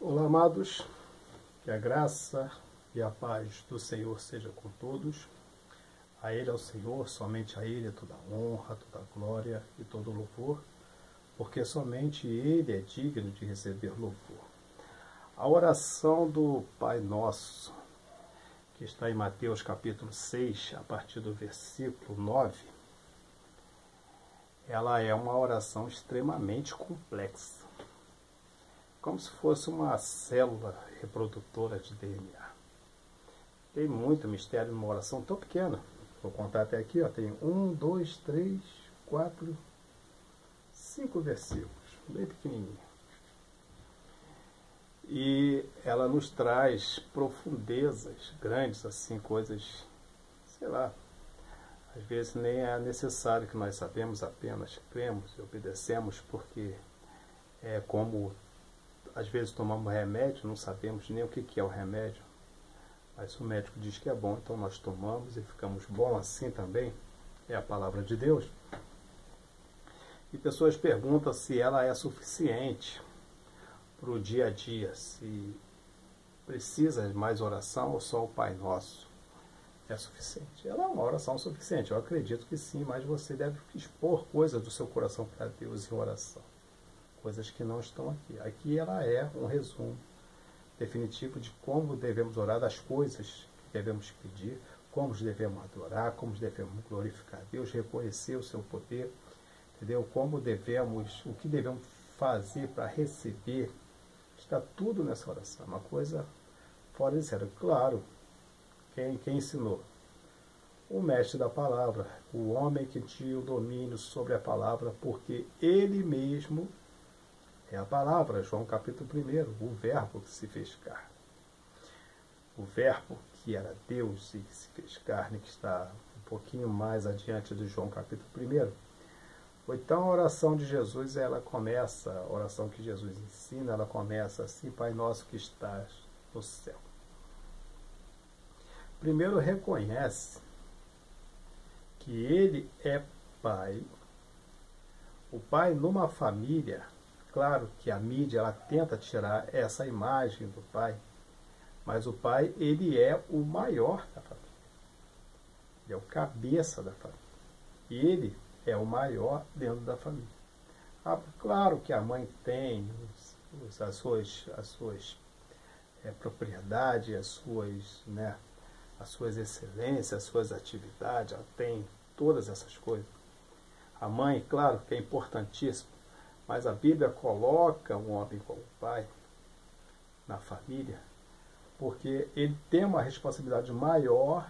Olá, amados, que a graça e a paz do Senhor seja com todos. A Ele, ao Senhor, somente a Ele é toda a honra, toda a glória e todo o louvor, porque somente Ele é digno de receber louvor. A oração do Pai Nosso, que está em Mateus capítulo 6, a partir do versículo 9, ela é uma oração extremamente complexa, como se fosse uma célula reprodutora de DNA. Tem muito mistério numa oração tão pequena. Vou contar até aqui, ó, tem 1, 2, 3, 4, 5 versículos, bem pequenininho. E ela nos traz profundezas grandes, assim, coisas, sei lá, às vezes nem é necessário que nós sabemos, apenas cremos e obedecemos, porque é como às vezes tomamos remédio, não sabemos nem o que é o remédio, mas o médico diz que é bom, então nós tomamos e ficamos bom assim também, é a palavra de Deus. E pessoas perguntam se ela é suficiente para o dia a dia, se precisa de mais oração ou só o Pai Nosso é suficiente. Ela é uma oração suficiente, eu acredito que sim, mas você deve expor coisas do seu coração para Deus em oração. Coisas que não estão aqui. Aqui ela é um resumo definitivo de como devemos orar, das coisas que devemos pedir, como devemos adorar, como devemos glorificar Deus, reconhecer o seu poder, entendeu? Como devemos, o que devemos fazer para receber, está tudo nessa oração. Uma coisa fora de sério. Claro, quem ensinou? O mestre da palavra, o homem que tinha o domínio sobre a palavra, porque ele mesmo é a palavra, João capítulo 1, o verbo que se fez carne. O verbo que era Deus e que se fez carne, que está um pouquinho mais adiante de João capítulo 1. Então a oração de Jesus, ela começa, a oração que Jesus ensina, ela começa assim: Pai nosso que estás no céu. Primeiro reconhece que Ele é Pai. O Pai numa família. Claro que a mídia ela tenta tirar essa imagem do pai, mas o pai ele é o maior da família. Ele é o cabeça da família. E ele é o maior dentro da família. Claro que a mãe tem as suas propriedades, as suas excelências, as suas atividades, ela tem todas essas coisas. A mãe, claro que é importantíssimo, mas a Bíblia coloca um homem como pai na família, porque ele tem uma responsabilidade maior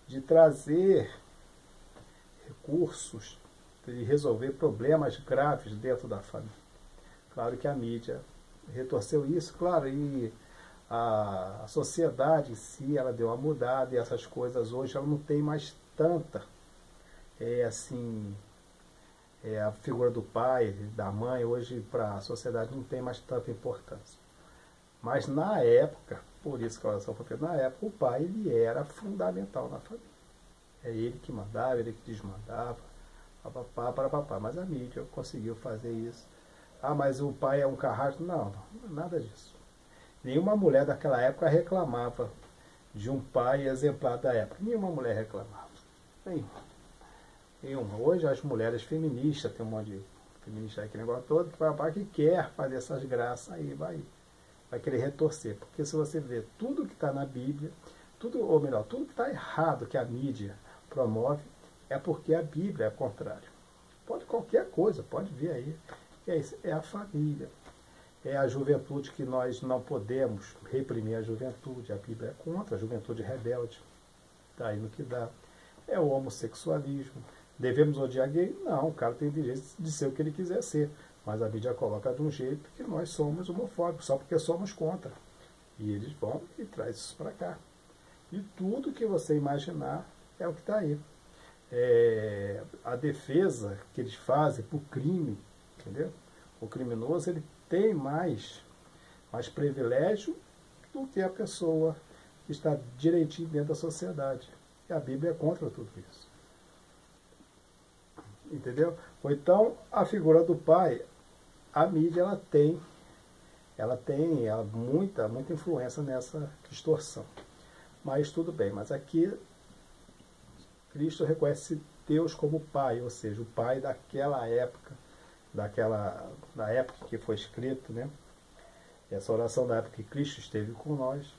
de trazer recursos, de resolver problemas graves dentro da família. Claro que a mídia retorceu isso, claro, e a sociedade em si, ela deu uma mudada, e essas coisas hoje ela não tem mais tanta, a figura do pai, da mãe, hoje para a sociedade não tem mais tanta importância. Mas na época, por isso que a oração foi feita, na época o pai ele era fundamental na família. É ele que mandava, ele que desmandava, papapá, mas a mídia conseguiu fazer isso. Ah, mas o pai é um carrasco? Não, nada disso. Nenhuma mulher daquela época reclamava de um pai exemplar da época. Nenhuma mulher reclamava. Nenhuma. Hoje as mulheres feministas, tem um monte de feminista aí, aquele negócio todo, que quer fazer essas graças aí, vai querer retorcer. Porque se você vê tudo que está na Bíblia, tudo que está errado que a mídia promove, é porque a Bíblia é contrário. Pode qualquer coisa, pode vir aí. É isso, é a família. É a juventude que nós não podemos reprimir a juventude. A Bíblia é contra a juventude rebelde. Está aí no que dá. É o homossexualismo. Devemos odiar gay? Não, o cara tem direito de ser o que ele quiser ser. Mas a mídia coloca de um jeito que nós somos homofóbicos, só porque somos contra. E eles vão e trazem isso para cá. E tudo que você imaginar é o que está aí. A defesa que eles fazem por crime, entendeu? O criminoso ele tem mais privilégio do que a pessoa que está direitinho dentro da sociedade. E a Bíblia é contra tudo isso. Entendeu? Ou então, a figura do pai, a mídia ela tem ela tem muita influência nessa distorção. Mas tudo bem, mas aqui Cristo reconhece Deus como Pai, ou seja, o Pai daquela época, da época que foi escrito, né? Essa oração da época que Cristo esteve com nós,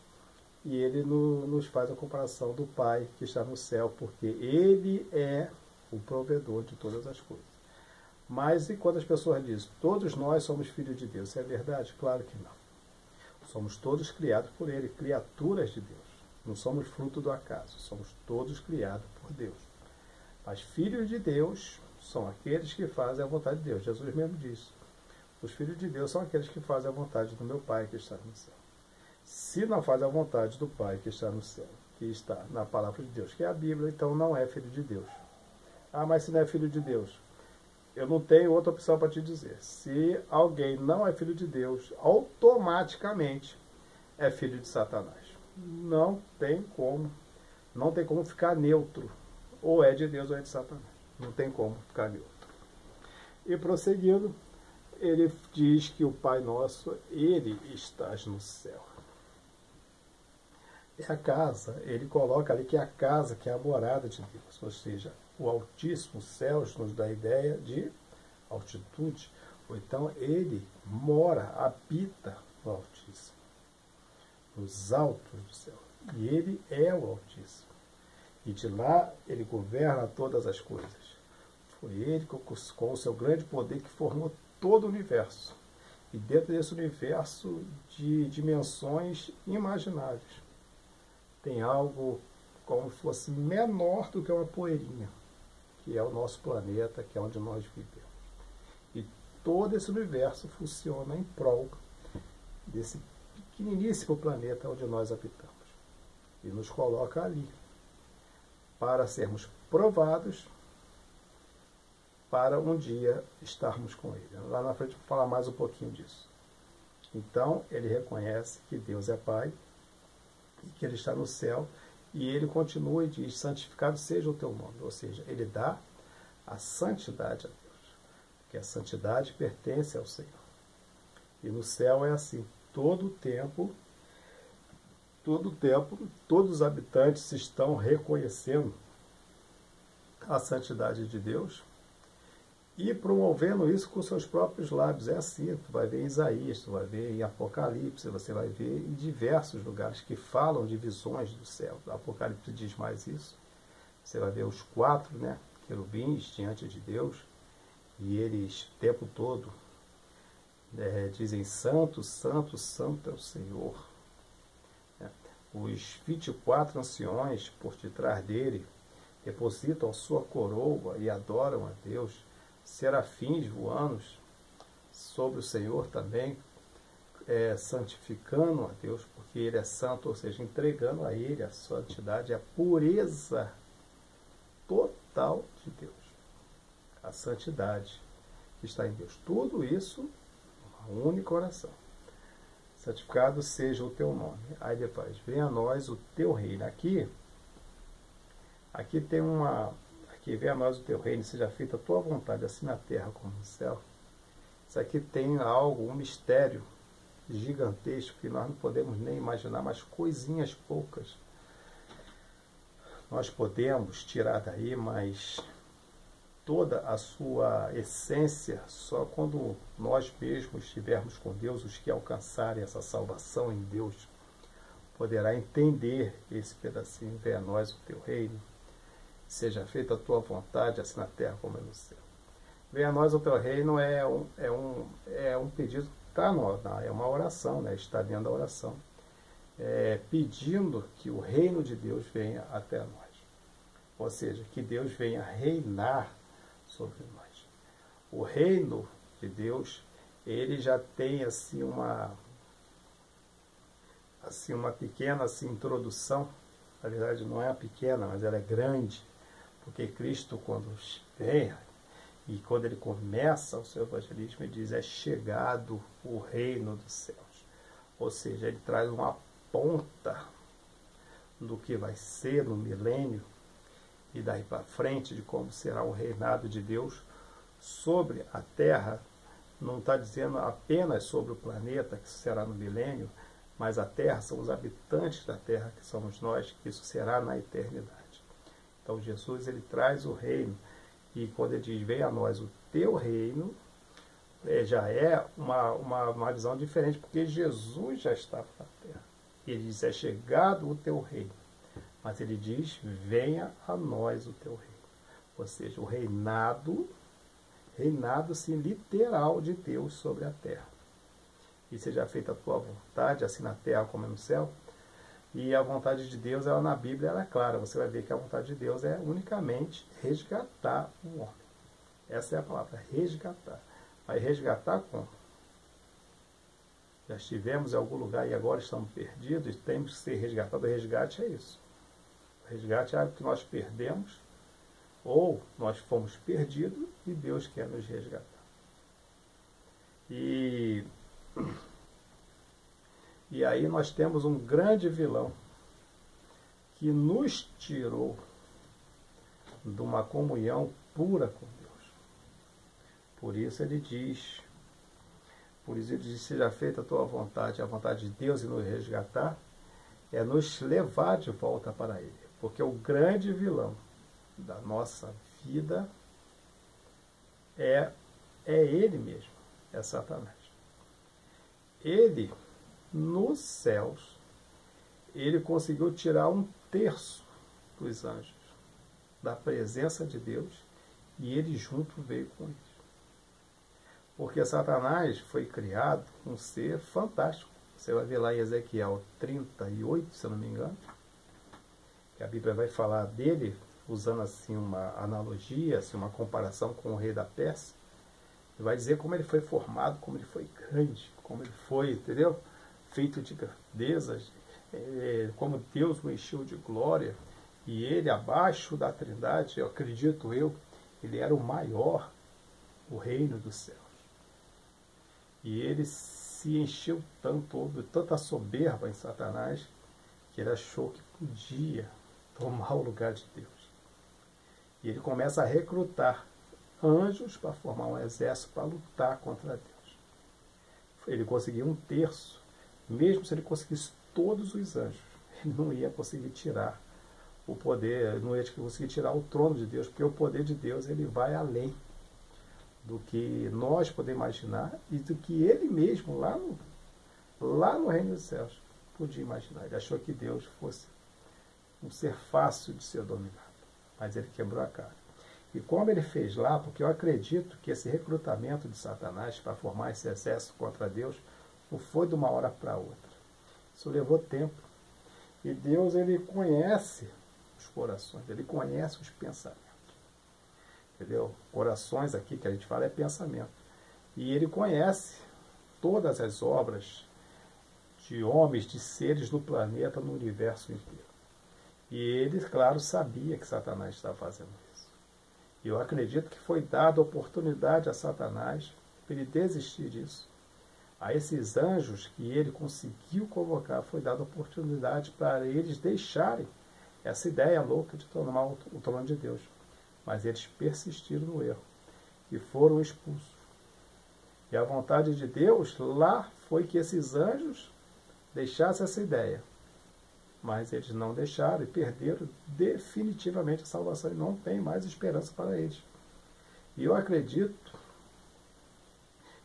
e ele nos faz a comparação do Pai que está no céu, porque ele é o provedor de todas as coisas. Mas enquanto as pessoas dizem, todos nós somos filhos de Deus, isso é verdade? Claro que não. Somos todos criados por ele, criaturas de Deus. Não somos fruto do acaso, somos todos criados por Deus. Mas filhos de Deus são aqueles que fazem a vontade de Deus. Jesus mesmo disse, os filhos de Deus são aqueles que fazem a vontade do meu Pai que está no céu. Se não faz a vontade do Pai que está no céu, que está na palavra de Deus, que é a Bíblia, então não é filho de Deus. Ah, mas se não é filho de Deus, eu não tenho outra opção para te dizer. Se alguém não é filho de Deus, automaticamente é filho de Satanás. Não tem como ficar neutro. Ou é de Deus ou é de Satanás. Não tem como ficar neutro. E prosseguindo, ele diz que o Pai Nosso, ele está no céu. É a casa, ele coloca ali que é a casa, que é a morada de Deus. Ou seja, o Altíssimo, os céus, nos dá a ideia de altitude. Ou então ele mora, habita no Altíssimo, nos altos do céu. E ele é o Altíssimo. E de lá ele governa todas as coisas. Foi ele com o seu grande poder que formou todo o universo. E dentro desse universo de dimensões imagináveis, tem algo como se fosse menor do que uma poeirinha, que é o nosso planeta, que é onde nós vivemos. E todo esse universo funciona em prol desse pequeniníssimo planeta onde nós habitamos. E nos coloca ali, para sermos provados, para um dia estarmos com ele. Lá na frente vou falar mais um pouquinho disso. Então, ele reconhece que Deus é Pai, e que ele está no céu, e ele continua e diz, santificado seja o teu nome. Ou seja, ele dá a santidade a Deus, porque a santidade pertence ao Senhor. E no céu é assim, todo o tempo, todos os habitantes estão reconhecendo a santidade de Deus e promovendo isso com seus próprios lábios. É assim, tu vai ver em Isaías, tu vai ver em Apocalipse, você vai ver em diversos lugares que falam de visões do céu. O Apocalipse diz mais isso. Você vai ver os 4, né, querubins diante de Deus, e eles o tempo todo dizem, santo, santo, santo é o Senhor. Os 24 anciões por detrás dele depositam a sua coroa e adoram a Deus. Serafins voando sobre o Senhor também, santificando a Deus, porque ele é santo, ou seja, entregando a ele a santidade, a pureza total de Deus. A santidade que está em Deus. Tudo isso, uma única oração. Santificado seja o teu nome. Aí depois, venha a nós o teu reino. Aqui tem aqui, venha a nós o teu reino, seja feita a tua vontade, assim na terra como no céu. Isso aqui tem algo, um mistério gigantesco que nós não podemos nem imaginar, mas coisinhas poucas nós podemos tirar daí, mas toda a sua essência, só quando nós mesmos estivermos com Deus, os que alcançarem essa salvação em Deus, poderá entender esse pedacinho. Venha a nós o teu reino, seja feita a tua vontade, assim na terra como é no céu. Venha a nós o teu reino é um pedido que está é uma oração, né? Está dentro da oração, pedindo que o reino de Deus venha até nós. Ou seja, que Deus venha reinar sobre nós. O reino de Deus, ele já tem assim uma pequena introdução. Na verdade não é pequena, mas ela é grande, porque Cristo, quando vem e quando ele começa o seu evangelismo, ele diz, é chegado o reino dos céus. Ou seja, ele traz uma ponta do que vai ser no milênio e daí para frente, de como será o reinado de Deus sobre a terra, não está dizendo apenas sobre o planeta, que isso será no milênio, mas a Terra, são os habitantes da Terra, que somos nós, que isso será na eternidade. Então Jesus, ele traz o reino, e quando ele diz, venha a nós o teu reino, já é uma visão diferente, porque Jesus já estava na Terra. Ele diz, é chegado o teu reino. Mas ele diz, venha a nós o teu reino. Ou seja, o reinado sim, literal de Deus sobre a terra. E seja feita a tua vontade, assim na terra como no céu. E a vontade de Deus, ela na Bíblia, ela é clara. Você vai ver que a vontade de Deus é unicamente resgatar o homem. Essa é a palavra, resgatar. Mas resgatar como? Já estivemos em algum lugar e agora estamos perdidos, e temos que ser resgatados. O resgate é isso. O resgate é algo que nós perdemos, ou nós fomos perdidos e Deus quer nos resgatar. E aí nós temos um grande vilão que nos tirou de uma comunhão pura com Deus. Por isso ele diz, seja feita a tua vontade, a vontade de Deus em nos resgatar, é nos levar de volta para Ele. Porque o grande vilão da nossa vida é ele mesmo, é Satanás. Ele, nos céus, ele conseguiu tirar 1/3 dos anjos da presença de Deus, e ele junto veio com eles. Porque Satanás foi criado um ser fantástico. Você vai ver lá em Ezequiel 38, se eu não me engano, que a Bíblia vai falar dele, usando assim uma analogia, assim, uma comparação com o rei da Pérsia. Ele vai dizer como ele foi formado, como ele foi grande, como ele foi, entendeu? Feito de grandezas, como Deus o encheu de glória. E ele, abaixo da Trindade, eu acredito ele era o maior do reino dos céus. E ele se encheu tanto, houve tanta soberba em Satanás, que ele achou que podia tomar o lugar de Deus. E ele começa a recrutar anjos para formar um exército para lutar contra Deus. Ele conseguiu 1/3, mesmo se ele conseguisse todos os anjos, ele não ia conseguir tirar o poder, não ia conseguir tirar o trono de Deus, porque o poder de Deus, ele vai além do que nós podemos imaginar e do que ele mesmo, lá no reino dos céus, podia imaginar. Ele achou que Deus fosse um ser fácil de ser dominado, mas ele quebrou a cara. E como ele fez lá, porque eu acredito que esse recrutamento de Satanás para formar esse exército contra Deus não foi de uma hora para outra. Isso levou tempo. E Deus, ele conhece os corações, ele conhece os pensamentos. Entendeu? Corações aqui que a gente fala é pensamento. E ele conhece todas as obras de homens, de seres no planeta, no universo inteiro. E ele, claro, sabia que Satanás estava fazendo isso. E eu acredito que foi dada oportunidade a Satanás para ele desistir disso. A esses anjos que ele conseguiu convocar, foi dada oportunidade para eles deixarem essa ideia louca de tomar o trono de Deus. Mas eles persistiram no erro e foram expulsos. E a vontade de Deus lá foi que esses anjos deixassem essa ideia. Mas eles não deixaram e perderam definitivamente a salvação. E não tem mais esperança para eles. E eu acredito,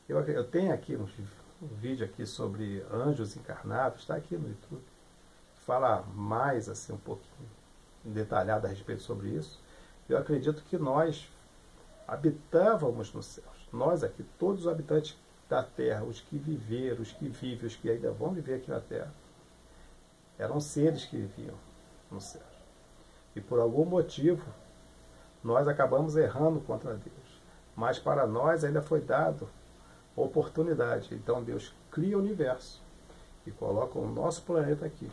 eu tenho aqui um vídeo aqui sobre anjos encarnados, está aqui no YouTube. Fala mais assim um pouquinho detalhado a respeito sobre isso. Eu acredito que nós habitávamos nos céus. Nós aqui, todos os habitantes da Terra, os que viveram, os que vivem, os que ainda vão viver aqui na Terra, eram seres que viviam nos céus. E por algum motivo, nós acabamos errando contra Deus. Mas para nós ainda foi dado oportunidade. Então Deus cria o universo e coloca o nosso planeta aqui.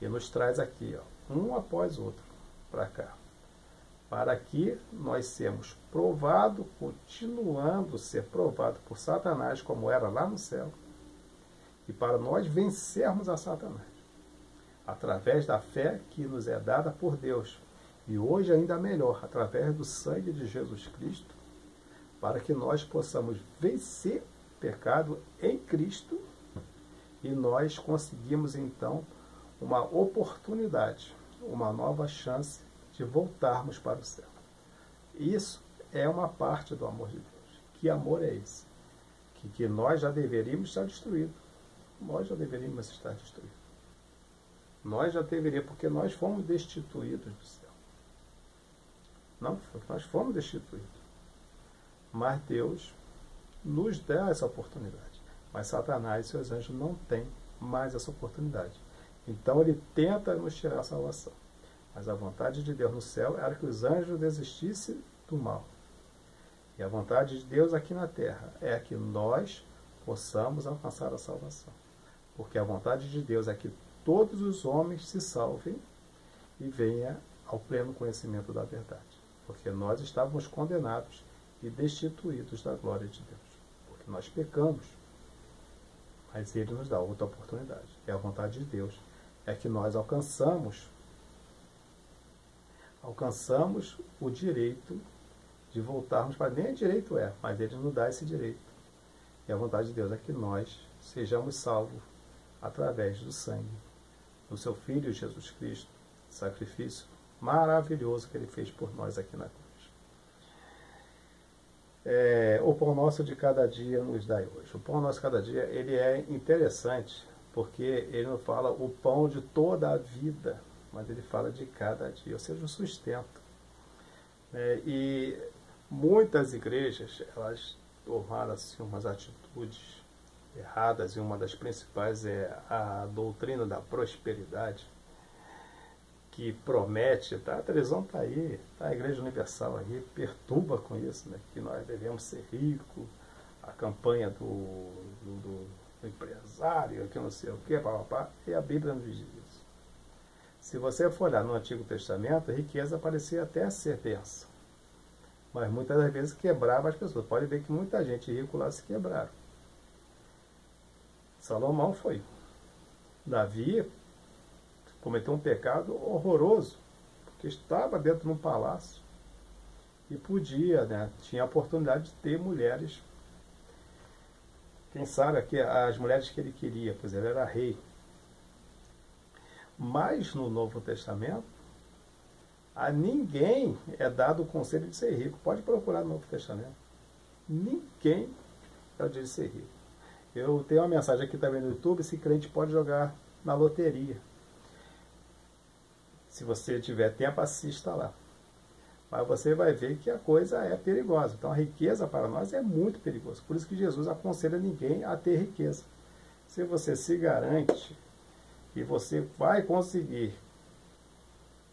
E nos traz aqui, ó, um após o outro, para cá. Para que nós sermos provados, continuando a ser provados por Satanás, como era lá no céu, e para nós vencermos a Satanás, através da fé que nos é dada por Deus, e hoje ainda melhor, através do sangue de Jesus Cristo, para que nós possamos vencer o pecado em Cristo e nós conseguimos então uma oportunidade, uma nova chance de voltarmos para o céu. Isso é uma parte do amor de Deus. Que amor é esse? Que nós já deveríamos estar destruídos. Nós já deveríamos estar destruídos. Nós já deveríamos, porque nós fomos destituídos do céu. Não, nós fomos destituídos. Mas Deus nos dá essa oportunidade. Mas Satanás e seus anjos não têm mais essa oportunidade. Então ele tenta nos tirar a salvação. Mas a vontade de Deus no céu era que os anjos desistissem do mal. E a vontade de Deus aqui na terra é que nós possamos alcançar a salvação. Porque a vontade de Deus é que todos os homens se salvem e venham ao pleno conhecimento da verdade. Porque nós estávamos condenados e destituídos da glória de Deus. Porque nós pecamos. Mas Ele nos dá outra oportunidade. E a vontade de Deus é que nós alcançamos o direito de voltarmos para... Nem direito é, mas Ele nos dá esse direito. E a vontade de Deus é que nós sejamos salvos através do sangue do seu Filho Jesus Cristo, sacrifício maravilhoso que Ele fez por nós aqui na cruz. O pão nosso de cada dia nos dai hoje. O pão nosso de cada dia, ele é interessante, porque ele não fala o pão de toda a vida, mas ele fala de cada dia, ou seja, o sustento. E muitas igrejas, elas tomaram assim, umas atitudes erradas, e uma das principais é a doutrina da prosperidade, que promete, tá? A televisão está aí, tá? A Igreja Universal aí perturba com isso, né? Que nós devemos ser ricos, a campanha do empresário, que não sei o que, papapá, e a Bíblia nos diz isso. Se você for olhar no Antigo Testamento, a riqueza parecia até ser bênção, mas muitas das vezes quebrava as pessoas. Pode ver que muita gente rica lá se quebraram. Salomão foi. Davi cometeu um pecado horroroso, porque estava dentro de um palácio e podia, né, tinha a oportunidade de ter mulheres, quem sabe aqui, as mulheres que ele queria, pois ele era rei. Mas no Novo Testamento, a ninguém é dado o conselho de ser rico. Pode procurar no Novo Testamento. Ninguém é o de ser rico. Eu tenho uma mensagem aqui também no YouTube, esse crente pode jogar na loteria. Se você tiver tempo, assista lá. Mas você vai ver que a coisa é perigosa. Então a riqueza para nós é muito perigosa. Por isso que Jesus aconselha ninguém a ter riqueza. Se você se garante que você vai conseguir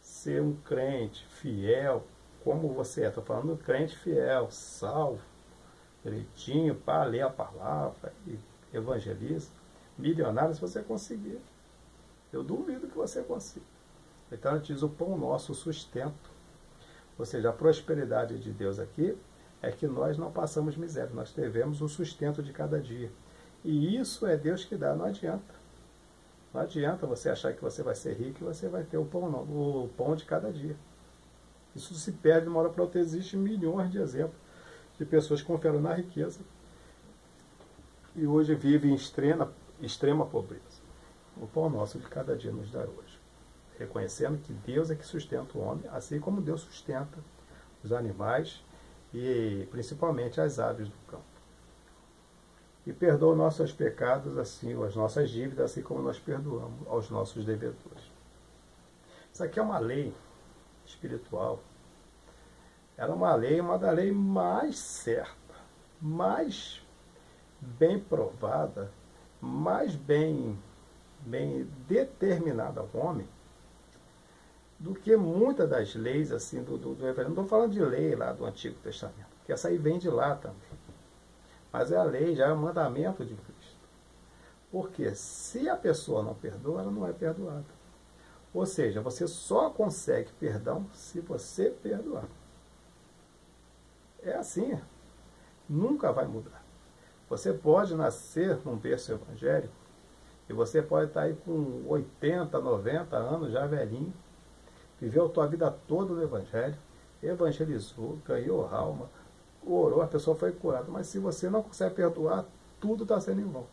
ser um crente fiel, como você é, estou falando um crente fiel, salvo, direitinho, para ler a palavra, e evangelista, milionário, se você conseguir. Eu duvido que você consiga. Então ele diz o pão nosso, o sustento. Ou seja, a prosperidade de Deus aqui é que nós não passamos miséria, nós devemos o sustento de cada dia. E isso é Deus que dá, não adianta. Não adianta você achar que você vai ser rico e você vai ter o pão de cada dia. Isso se perde de uma hora para outra. Existem milhões de exemplos de pessoas que confiaram na riqueza e hoje vivem em extrema pobreza. O pão nosso de cada dia nos dá hoje. Reconhecendo que Deus é que sustenta o homem, assim como Deus sustenta os animais e principalmente as aves do campo. E perdoa os nossos pecados, assim, as nossas dívidas, assim como nós perdoamos aos nossos devedores. Isso aqui é uma lei espiritual. Ela é uma lei, uma da lei mais certa, mais bem provada, mais bem determinada ao homem, do que muitas das leis assim do Evangelho. Não estou falando de lei lá do Antigo Testamento, porque essa aí vem de lá também. Mas é a lei, já é o mandamento de Cristo. Porque se a pessoa não perdoa, ela não é perdoada. Ou seja, você só consegue perdão se você perdoar. É assim. Nunca vai mudar. Você pode nascer num berço evangélico e você pode estar aí com 80, 90 anos, já velhinho, viveu a tua vida toda no Evangelho, evangelizou, ganhou alma, orou, a pessoa foi curada. Mas se você não consegue perdoar, tudo está sendo em vão.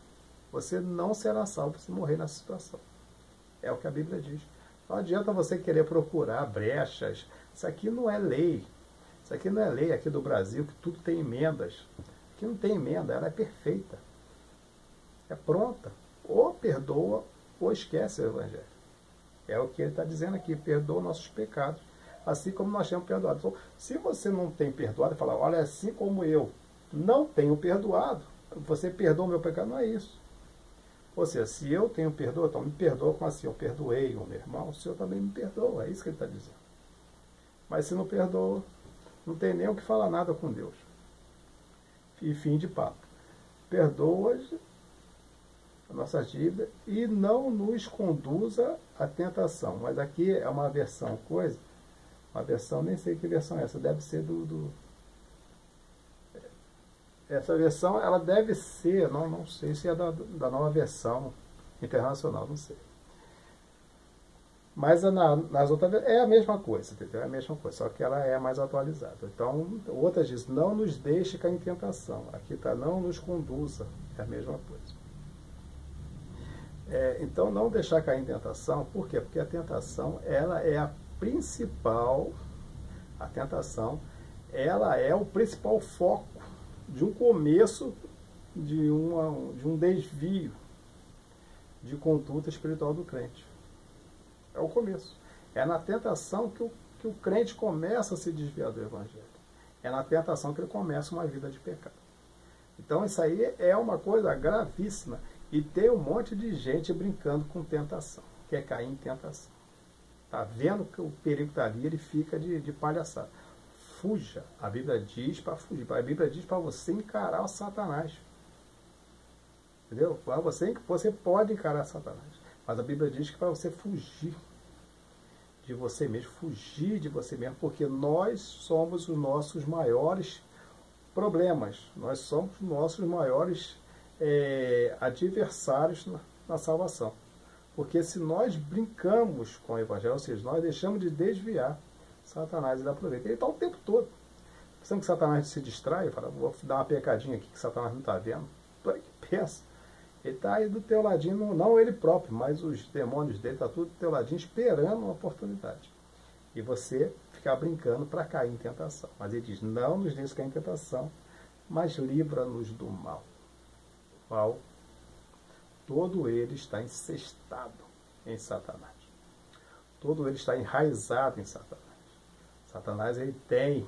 Você não será salvo se morrer nessa situação. É o que a Bíblia diz. Não adianta você querer procurar brechas. Isso aqui não é lei. Isso aqui não é lei aqui do Brasil, que tudo tem emendas. Aqui não tem emenda, ela é perfeita. É pronta. Ou perdoa, ou esquece o Evangelho. É o que ele está dizendo aqui, perdoa nossos pecados, assim como nós temos perdoado. Então, se você não tem perdoado, fala, olha, assim como eu não tenho perdoado, você perdoa o meu pecado, não é isso. Ou seja, se eu tenho perdoado, então me perdoa como assim, eu perdoei o meu irmão, o Senhor também me perdoa, é isso que ele está dizendo. Mas se não perdoa, não tem nem o que falar nada com Deus. E fim de papo. Perdoa a nossa dívida e não nos conduza à tentação. Mas aqui é uma versão coisa, uma versão, nem sei que versão é essa, deve ser essa versão, ela deve ser, não sei se é da nova versão internacional, não sei. Mas nas outras é a mesma coisa, entendeu? É a mesma coisa, só que ela é mais atualizada. Então, outras dizem, não nos deixe cair em tentação. Aqui está, não nos conduza, é a mesma coisa. Então, não deixar cair em tentação, por quê? Porque a tentação, ela é a principal, a tentação, ela é o principal foco de um começo, de um desvio de conduta espiritual do crente. É o começo. É na tentação que o crente começa a se desviar do Evangelho. É na tentação que ele começa uma vida de pecado. Então, isso aí é uma coisa gravíssima. E tem um monte de gente brincando com tentação, quer cair em tentação. Está vendo que o perigo está ali, ele fica de palhaçada. Fuja. A Bíblia diz para fugir. A Bíblia diz para você encarar o Satanás. Entendeu? Você pode encarar Satanás. Mas a Bíblia diz que para você fugir de você mesmo, fugir de você mesmo, porque nós somos os nossos maiores problemas. Nós somos os nossos maiores adversários na salvação. Porque se nós brincamos com o Evangelho, ou seja, nós deixamos de desviar, Satanás ele aproveita. Ele está o tempo todo. Pensando que Satanás se distrai, fala, vou dar uma pecadinha aqui que Satanás não está vendo. Tu é que pensa. Ele está aí do teu ladinho, não ele próprio, mas os demônios dele estão tudo do teu ladinho esperando uma oportunidade. E você ficar brincando para cair em tentação. Mas ele diz, não nos deixe cair em tentação, mas livra-nos do mal. O mal, todo ele está incestado em Satanás. Todo ele está enraizado em Satanás. Satanás ele tem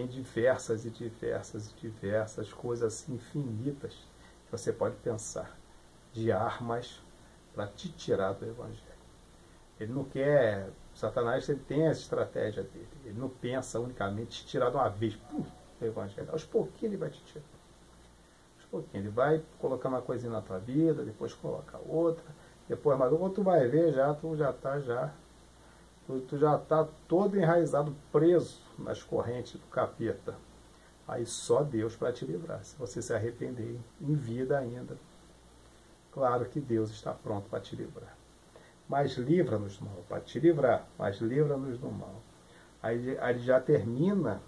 diversas coisas infinitas que você pode pensar, de armas para te tirar do Evangelho. Ele não quer, Satanás ele tem essa estratégia dele, ele não pensa unicamente te tirar de uma vez, do Evangelho. Aos pouquinhos ele vai te tirar. Aos pouquinhos, ele vai colocando uma coisinha na tua vida, depois coloca outra, depois mais outra, tu vai ver, tu já está todo enraizado, preso nas correntes do capeta. Aí só Deus para te livrar, se você se arrepender em vida ainda. Claro que Deus está pronto para te livrar. Mas livra-nos do mal, para te livrar, mas livra-nos do mal. Aí ele já termina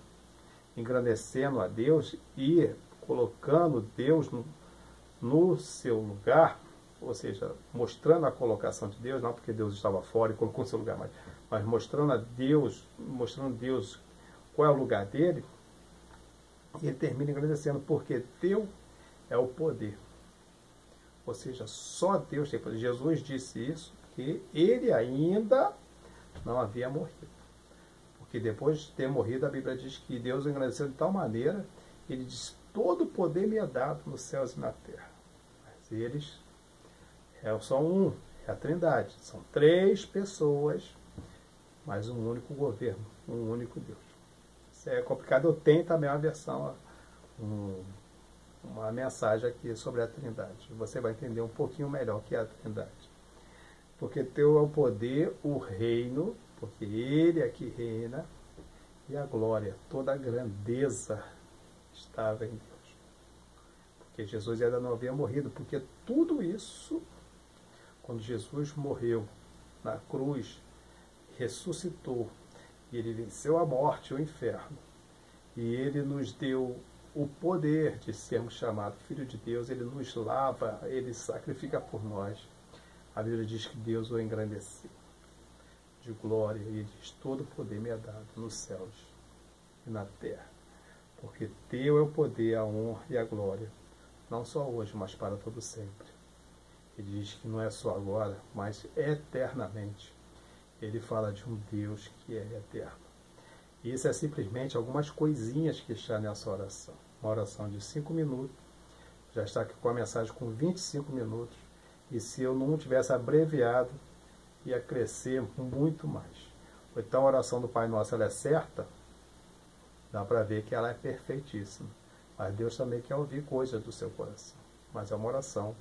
engrandecendo a Deus e colocando Deus no seu lugar, ou seja, mostrando a colocação de Deus, não porque Deus estava fora e colocou no seu lugar, mas mostrando Deus qual é o lugar dele. E ele termina agradecendo, porque teu é o poder. Ou seja, só Deus tem poder. Jesus disse isso, que ele ainda não havia morrido. Porque depois de ter morrido, a Bíblia diz que Deus o agradeceu de tal maneira, ele diz, todo o poder me é dado nos céus e na terra. Mas eles são um, é a Trindade. São 3 pessoas, mas um único governo, um único Deus. Isso é complicado. Eu tenho também uma versão, uma mensagem aqui sobre a Trindade. Você vai entender um pouquinho melhor o que é a Trindade. Porque teu é o poder, o reino, porque ele é que reina, e a glória, toda a grandeza estava em Deus. Porque Jesus ainda não havia morrido, porque tudo isso, quando Jesus morreu na cruz, ressuscitou, e ele venceu a morte e o inferno, E Ele nos deu o poder de sermos chamados Filho de Deus. Ele nos lava, Ele sacrifica por nós. A Bíblia diz que Deus o engrandeceu de glória, e diz: todo o poder me é dado nos céus e na terra, porque teu é o poder, a honra e a glória, não só hoje, mas para todo sempre. Ele diz que não é só agora, mas eternamente. Ele fala de um Deus que é eterno. E isso é simplesmente algumas coisinhas que está nessa oração. Uma oração de 5 minutos, já está aqui com a mensagem com 25 minutos, e se eu não tivesse abreviado, ia crescer muito mais. Então a oração do Pai Nosso, ela é certa, dá para ver que ela é perfeitíssima. Mas Deus também quer ouvir coisas do seu coração. Mas é uma oração